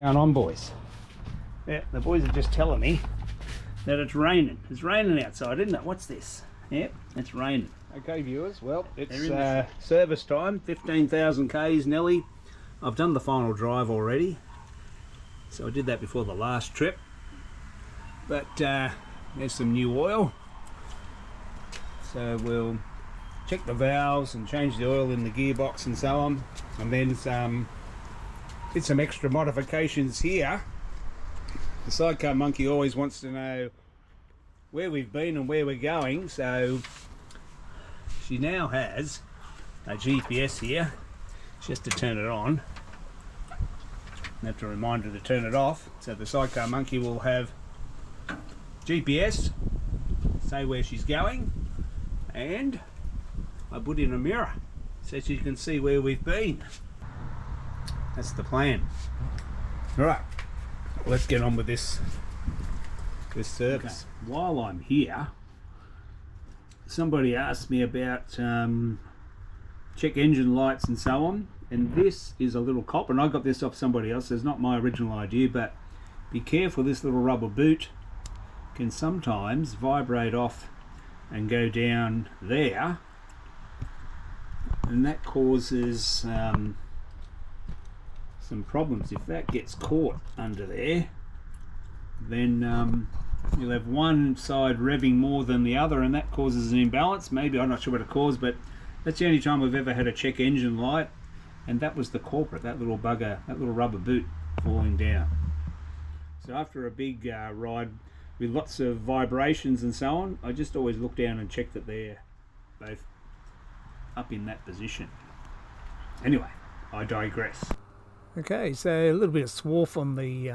Going on, boys. Yeah, the boys are just telling me that it's raining. It's raining outside, isn't it? What's this? Yep, it's raining. Okay, viewers, well, it's service time. 15,000 Ks, Nelly. I've done the final drive already, so I did that before the last trip. But there's some new oil, so we'll check the valves and change the oil in the gearbox and so on, and then did some extra modifications here. The sidecar monkey always wants to know where we've been and where we're going, so she now has a GPS here. She has to turn it on. I have to remind her to turn it off, so the sidecar monkey will have GPS, say where she's going, and I put in a mirror so she can see where we've been. That's the plan. Right, let's get on with this service. Okay. While I'm here, somebody asked me about check engine lights and so on, and this is a little cop, and I got this off somebody else. It's not my original idea, but be careful, this little rubber boot can sometimes vibrate off and go down there, and that causes some problems. If that gets caught under there, then you'll have one side revving more than the other, and that causes an imbalance. Maybe, I'm not sure what it caused, but that's the only time I've ever had a check engine light, and that was the culprit, that little bugger, that little rubber boot falling down. So after a big ride with lots of vibrations and so on, I just always look down and check that they're both up in that position. Anyway, I digress. Okay, so a little bit of swarf on the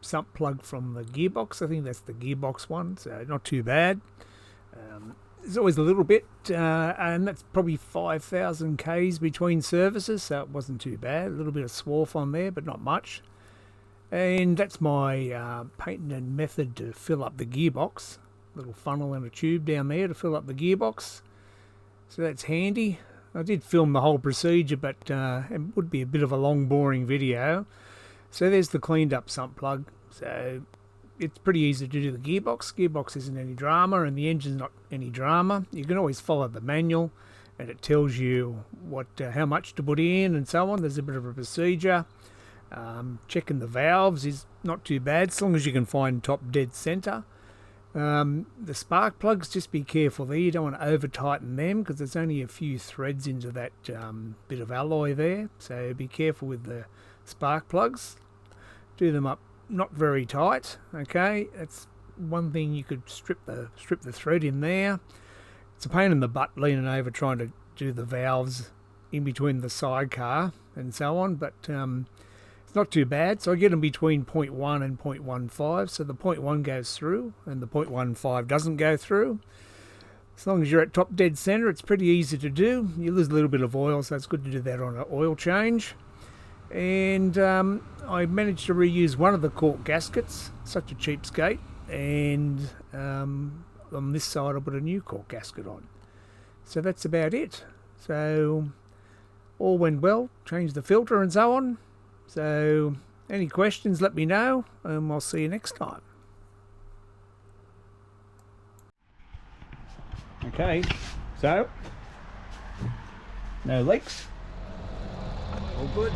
sump plug from the gearbox. I think that's the gearbox one, so not too bad. There's always a little bit, and that's probably 5,000 Ks between services, so it wasn't too bad. A little bit of swarf on there, but not much. And that's my patented method to fill up the gearbox. Little funnel and a tube down there to fill up the gearbox. So that's handy. I did film the whole procedure, but it would be a bit of a long, boring video. So there's the cleaned up sump plug. So it's pretty easy to do the gearbox. Gearbox isn't any drama, and the engine's not any drama. You can always follow the manual, and it tells you what, how much to put in and so on. There's a bit of a procedure. Checking the valves is not too bad, as long as you can find top dead center. The spark plugs, just be careful there. You don't want to over tighten them because there's only a few threads into that bit of alloy there, so be careful with the spark plugs. Do them up not very tight. Okay, that's one thing. You could strip the thread in there. It's a pain in the butt leaning over trying to do the valves in between the sidecar and so on, but it's not too bad. So I get them between 0.1 and 0.15, so the 0.1 goes through and the 0.15 doesn't go through. As long as you're at top dead center, it's pretty easy to do. You lose a little bit of oil, so it's good to do that on an oil change. And I managed to reuse one of the cork gaskets, such a cheapskate, and on this side I put a new cork gasket on. So that's about it. So all went well, changed the filter and so on. So any questions, let me know, and I'll see you next time. Okay, so no leaks, all good.